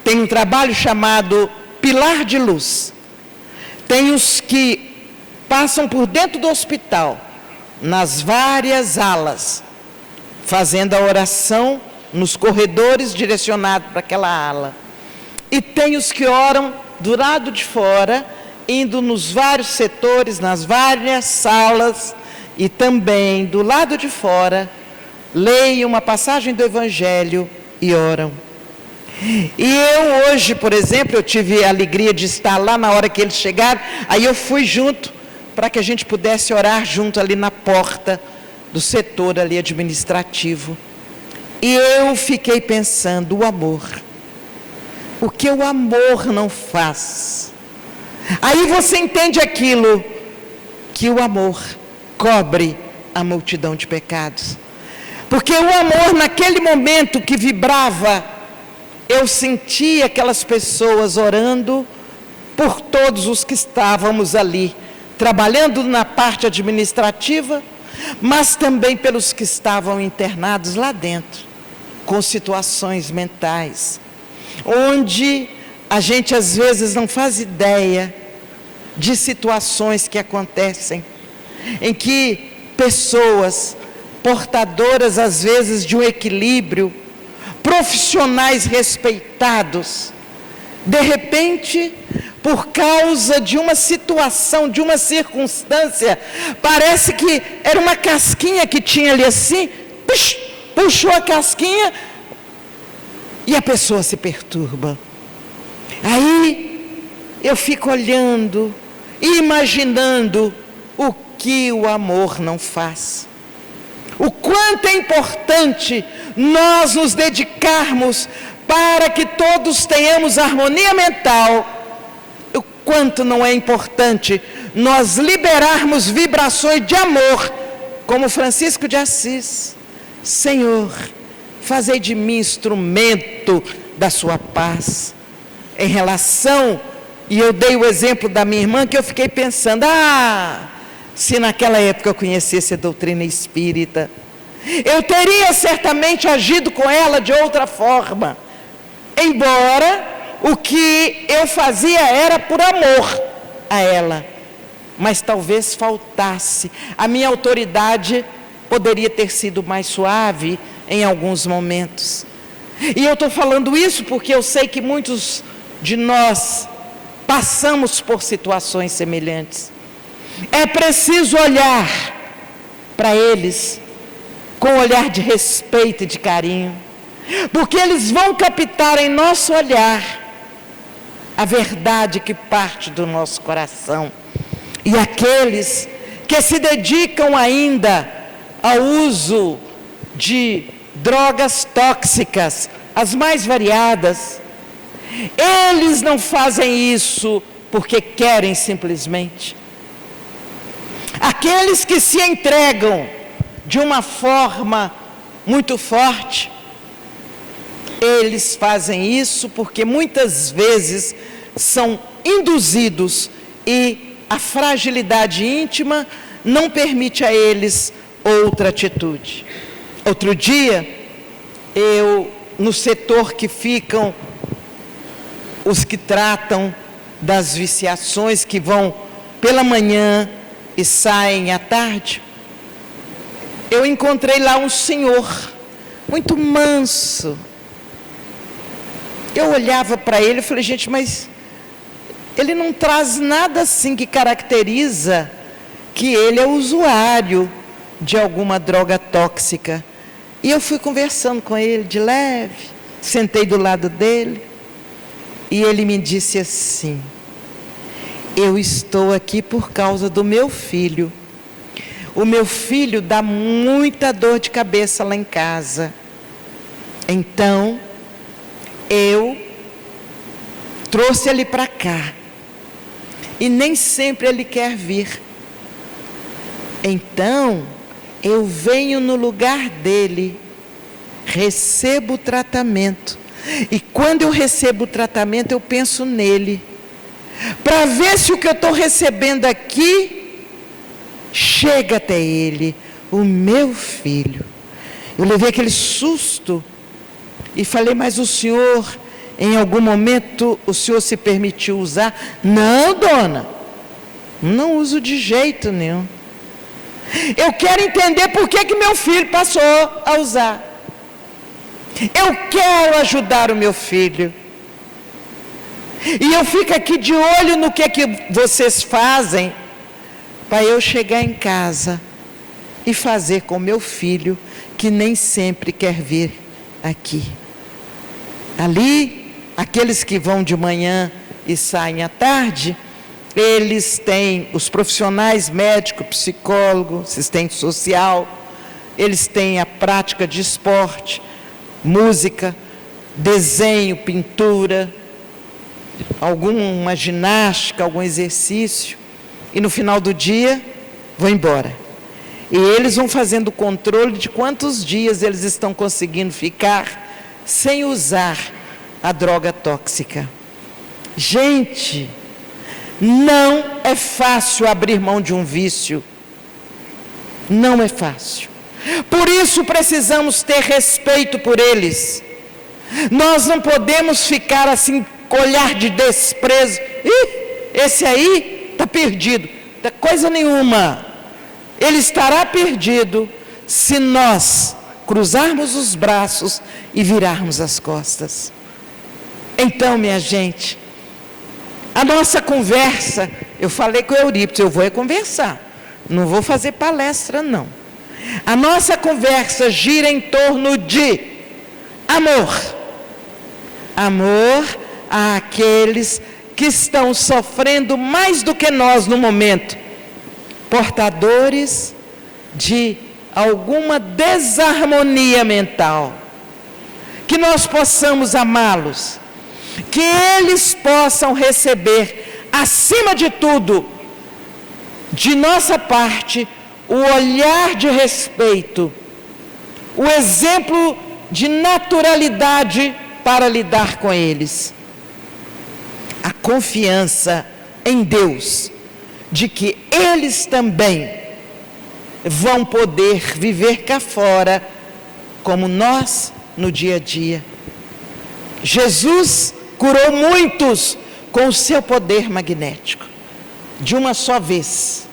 tem um trabalho chamado Pilar de Luz. Tem os que passam por dentro do hospital, nas várias alas, fazendo a oração nos corredores direcionados para aquela ala. E tem os que oram do lado de fora, indo nos vários setores, nas várias salas, e também do lado de fora, leem uma passagem do Evangelho e oram. E eu hoje, por exemplo, eu tive a alegria de estar lá na hora que eles chegaram, aí eu fui junto, para que a gente pudesse orar junto ali na porta do setor ali administrativo. E eu fiquei pensando, o amor, o que o amor não faz. Aí você entende aquilo, que o amor cobre a multidão de pecados. Porque o amor, naquele momento que vibrava, eu sentia aquelas pessoas orando por todos os que estávamos ali, trabalhando na parte administrativa, mas também pelos que estavam internados lá dentro, com situações mentais, onde a gente às vezes não faz ideia de situações que acontecem, em que pessoas portadoras às vezes de um equilíbrio, profissionais respeitados, de repente, por causa de uma situação, de uma circunstância, parece que era uma casquinha que tinha ali assim, puxou a casquinha e a pessoa se perturba. Aí eu fico olhando e imaginando o que o amor não faz. O quanto é importante nós nos dedicarmos para que todos tenhamos harmonia mental. O quanto não é importante nós liberarmos vibrações de amor, como Francisco de Assis. Senhor, fazei de mim instrumento da sua paz. Em relação, e eu dei o exemplo da minha irmã, que eu fiquei pensando, se naquela época eu conhecesse a doutrina espírita, eu teria certamente agido com ela de outra forma, embora o que eu fazia era por amor a ela, mas talvez faltasse, a minha autoridade poderia ter sido mais suave em alguns momentos. E eu estou falando isso porque eu sei que muitos de nós passamos por situações semelhantes. É preciso olhar para eles com um olhar de respeito e de carinho, porque eles vão captar em nosso olhar a verdade que parte do nosso coração. E aqueles que se dedicam ainda ao uso de drogas tóxicas, as mais variadas, eles não fazem isso porque querem simplesmente. Aqueles que se entregam de uma forma muito forte, eles fazem isso porque muitas vezes são induzidos e a fragilidade íntima não permite a eles outra atitude. Outro dia, no setor que ficam os que tratam das viciações, que vão pela manhã e saem à tarde, eu encontrei lá um senhor, muito manso. Eu olhava para ele e falei, gente, mas ele não traz nada assim que caracteriza que ele é usuário de alguma droga tóxica. E eu fui conversando com ele de leve, sentei do lado dele, e ele me disse assim, eu estou aqui por causa do meu filho. O meu filho dá muita dor de cabeça lá em casa. Então, eu trouxe ele para cá. E nem sempre ele quer vir. Então, eu venho no lugar dele, recebo o tratamento. E quando eu recebo o tratamento, eu penso nele, para ver se o que eu estou recebendo aqui chega até ele, o meu filho. Eu levei aquele susto e falei, mas o senhor, em algum momento, o senhor se permitiu usar? Não, dona, não uso de jeito nenhum. Eu quero entender por que meu filho passou a usar. Eu quero ajudar o meu filho. E eu fico aqui de olho no que vocês fazem, para eu chegar em casa e fazer com meu filho, que nem sempre quer vir aqui. Ali, aqueles que vão de manhã e saem à tarde, eles têm os profissionais médico, psicólogo, assistente social, eles têm a prática de esporte, música, desenho, pintura, alguma ginástica, algum exercício, e no final do dia vão embora. E eles vão fazendo o controle de quantos dias eles estão conseguindo ficar sem usar a droga tóxica. Gente, não é fácil abrir mão de um vício. Não é fácil. Por isso precisamos ter respeito por eles. Nós não podemos ficar assim, com olhar de desprezo. Esse aí está perdido. Coisa nenhuma. Ele estará perdido se nós cruzarmos os braços e virarmos as costas. Então, minha gente, a nossa conversa, eu falei com o Eurípides, eu vou conversar, não vou fazer palestra não. A nossa conversa gira em torno de amor. Amor àqueles que estão sofrendo mais do que nós no momento, portadores de alguma desarmonia mental. Que nós possamos amá-los, que eles possam receber, acima de tudo, de nossa parte, o olhar de respeito, o exemplo de naturalidade para lidar com eles. A confiança em Deus, de que eles também vão poder viver cá fora, como nós no dia a dia. Jesus curou muitos com o seu poder magnético, de uma só vez.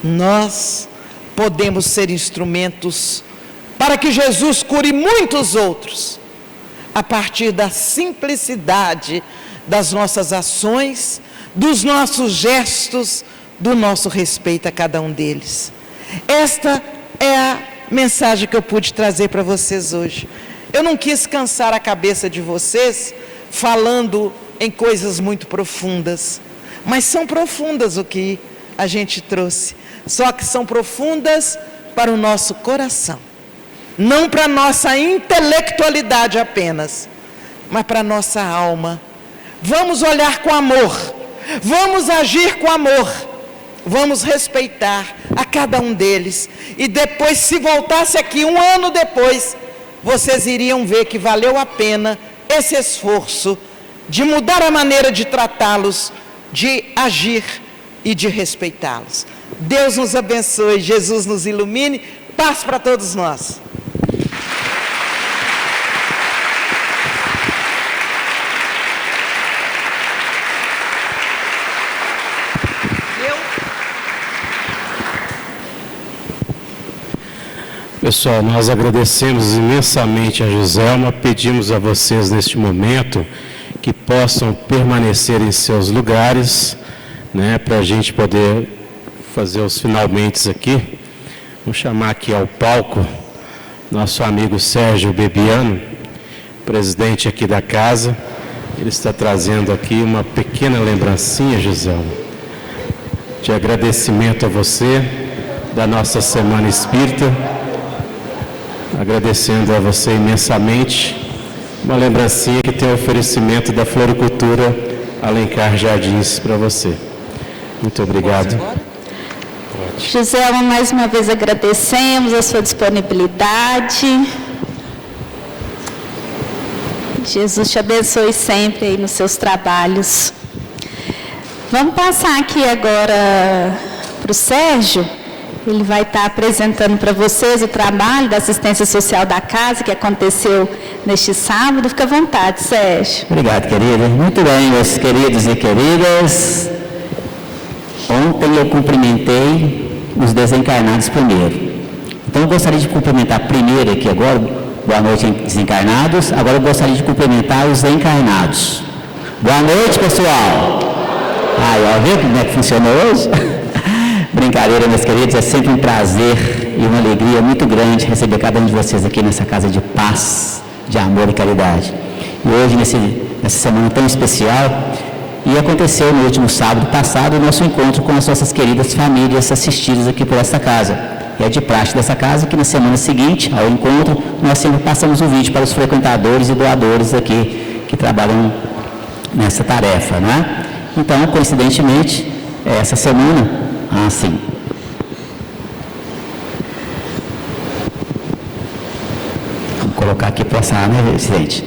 Nós podemos ser instrumentos para que Jesus cure muitos outros, a partir da simplicidade das nossas ações, dos nossos gestos, do nosso respeito a cada um deles. Esta é a mensagem que eu pude trazer para vocês hoje. Eu não quis cansar a cabeça de vocês falando em coisas muito profundas, mas são profundas o que a gente trouxe, só que são profundas para o nosso coração, não para a nossa intelectualidade apenas, mas para a nossa alma. Vamos olhar com amor, vamos agir com amor, vamos respeitar a cada um deles, e depois, se voltasse aqui um ano depois, vocês iriam ver que valeu a pena esse esforço de mudar a maneira de tratá-los, de agir e de respeitá-los. Deus nos abençoe, Jesus nos ilumine, paz para todos nós. Pessoal, nós agradecemos imensamente a Joselma, pedimos a vocês neste momento que possam permanecer em seus lugares, né, para a gente poder fazer os finalmente aqui. Vou chamar aqui ao palco nosso amigo Sérgio Bebiano, presidente aqui da casa. Ele está trazendo aqui uma pequena lembrancinha, Joselma, de agradecimento a você da nossa Semana Espírita. Agradecendo a você imensamente, uma lembrancinha que tem o oferecimento da Floricultura Alencar Jardins para você. Muito obrigado. Joselma, mais uma vez agradecemos a sua disponibilidade. Jesus te abençoe sempre aí nos seus trabalhos. Vamos passar aqui agora para o Sérgio. Ele vai estar apresentando para vocês o trabalho da assistência social da casa que aconteceu neste sábado. Fica à vontade, Sérgio. Obrigado, querida. Muito bem, meus queridos e queridas. Ontem eu cumprimentei os desencarnados primeiro. Então eu gostaria de cumprimentar primeiro aqui agora, boa noite, desencarnados. Agora eu gostaria de cumprimentar os encarnados. Boa noite, pessoal. Ó, viu como é que funcionou hoje? Brincadeira, meus queridos, é sempre um prazer e uma alegria muito grande receber cada um de vocês aqui nessa casa de paz, de amor e caridade. E hoje, nessa semana tão especial, e aconteceu no último sábado passado o nosso encontro com as nossas queridas famílias assistidas aqui por essa casa. E é de praxe dessa casa que na semana seguinte, ao encontro, nós sempre passamos o vídeo para os frequentadores e doadores aqui que trabalham nessa tarefa, não é? Então, coincidentemente, essa semana, sim. Vamos colocar aqui para passar, né, presidente?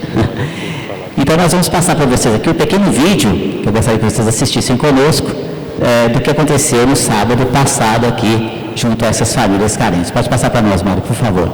Então, nós vamos passar para vocês aqui um pequeno vídeo, que eu gostaria que vocês assistissem conosco, do que aconteceu no sábado passado aqui, junto a essas famílias carentes. Pode passar para nós, Mário, por favor.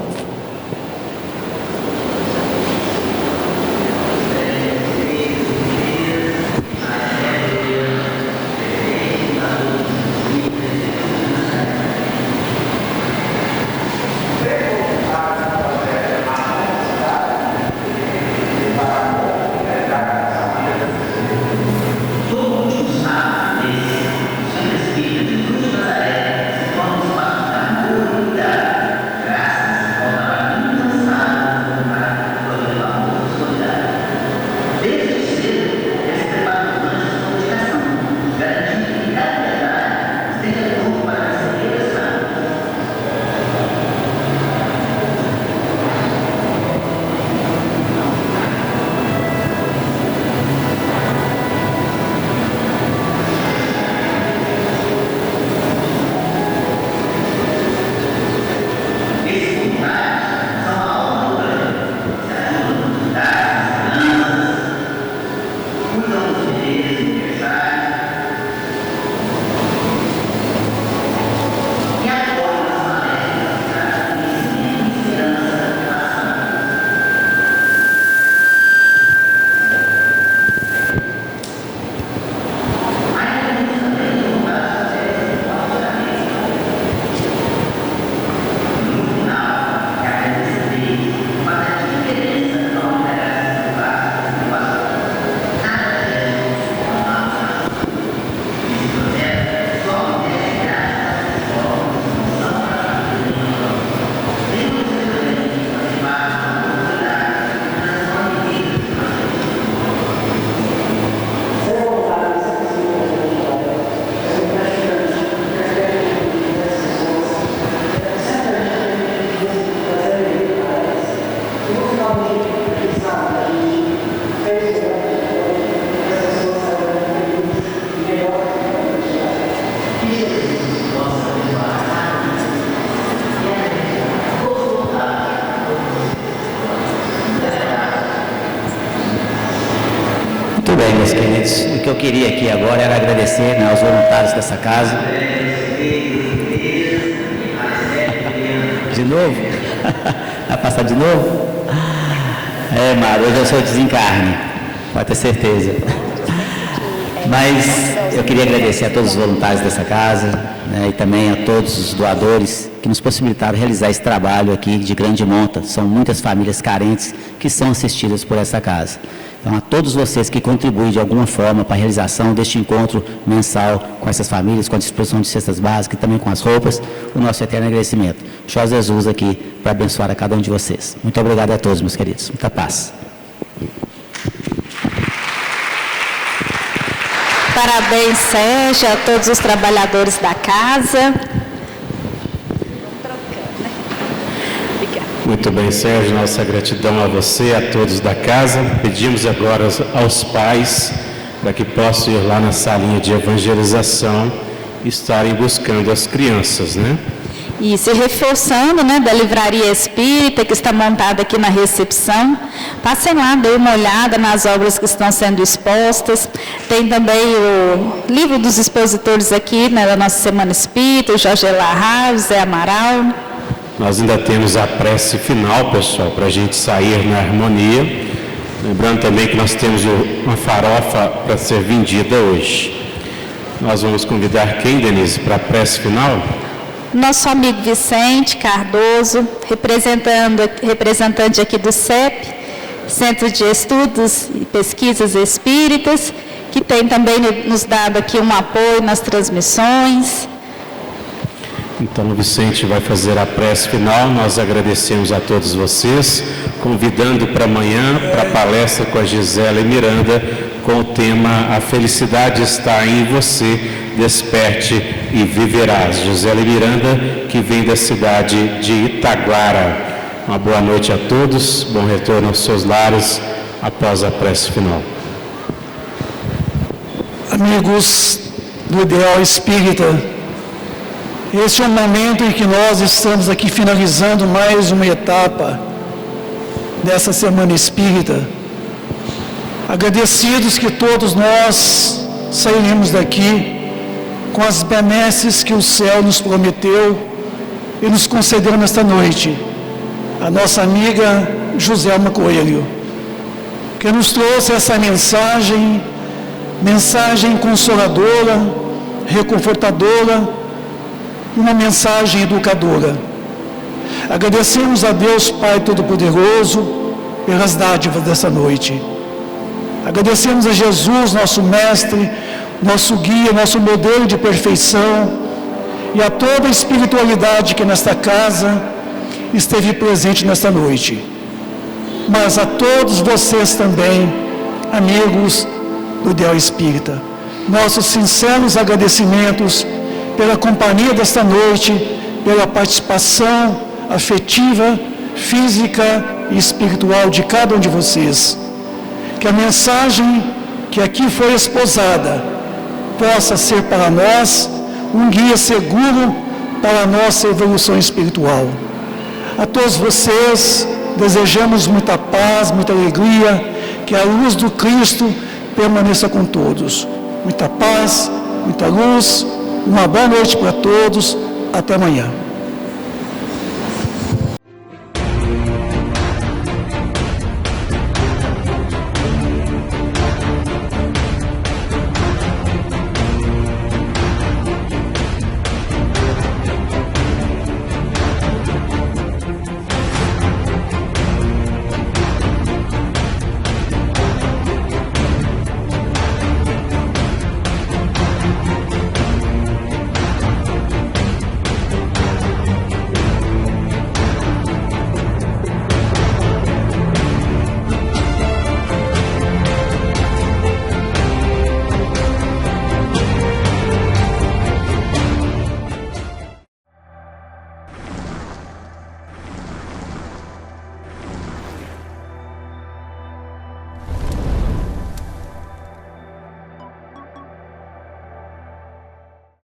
Meus queridos, o que eu queria aqui agora era agradecer, né, aos voluntários dessa casa. De novo? Vai passar de novo? Mário, hoje eu sou desencarne, pode ter certeza. Mas eu queria agradecer a todos os voluntários dessa casa, né, e também a todos os doadores que nos possibilitaram realizar esse trabalho aqui de grande monta. São muitas famílias carentes que são assistidas por essa casa. Então, a todos vocês que contribuem de alguma forma para a realização deste encontro mensal com essas famílias, com a disposição de cestas básicas e também com as roupas, o nosso eterno agradecimento. Jorge Jesus aqui para abençoar a cada um de vocês. Muito obrigado a todos, meus queridos. Muita paz. Parabéns, Sérgio, a todos os trabalhadores da casa. Muito bem, Sérgio, nossa gratidão a você, a todos da casa. Pedimos agora aos pais para que possam ir lá na salinha de evangelização estarem buscando as crianças, né? E se reforçando, né, da Livraria Espírita, que está montada aqui na recepção. Passem lá, dêem uma olhada nas obras que estão sendo expostas. Tem também o livro dos expositores aqui, né, da nossa Semana Espírita, o Jorge Larra, Zé Amaral. Nós ainda temos a prece final, pessoal, para a gente sair na harmonia. Lembrando também que nós temos uma farofa para ser vendida hoje. Nós vamos convidar quem, Denise, para a prece final? Nosso amigo Vicente Cardoso, representante aqui do CEP, Centro de Estudos e Pesquisas Espíritas, que tem também nos dado aqui um apoio nas transmissões. Então, o Vicente vai fazer a prece final. Nós agradecemos a todos vocês, convidando para amanhã, para a palestra com a Gisela e Miranda, com o tema A Felicidade Está em Você, Desperte e Viverás. Gisela e Miranda, que vem da cidade de Itaguara. Uma boa noite a todos, bom retorno aos seus lares após a prece final. Amigos do Ideal Espírita, este é um momento em que nós estamos aqui finalizando mais uma etapa dessa Semana Espírita. Agradecidos que todos nós sairemos daqui com as benesses que o céu nos prometeu e nos concedeu nesta noite. A nossa amiga Joselma Coelho, que nos trouxe essa mensagem consoladora, reconfortadora, uma mensagem educadora. Agradecemos a Deus Pai Todo-Poderoso pelas dádivas dessa noite. Agradecemos a Jesus, nosso mestre, nosso guia, nosso modelo de perfeição, e a toda a espiritualidade que nesta casa esteve presente nesta noite. Mas a todos vocês também, amigos do Ideal Espírita, nossos sinceros agradecimentos pela companhia desta noite, pela participação afetiva, física e espiritual de cada um de vocês. Que a mensagem que aqui foi esposada possa ser para nós um guia seguro para a nossa evolução espiritual. A todos vocês desejamos muita paz, muita alegria, que a luz do Cristo permaneça com todos. Muita paz, muita luz. Uma boa noite para todos. Até amanhã.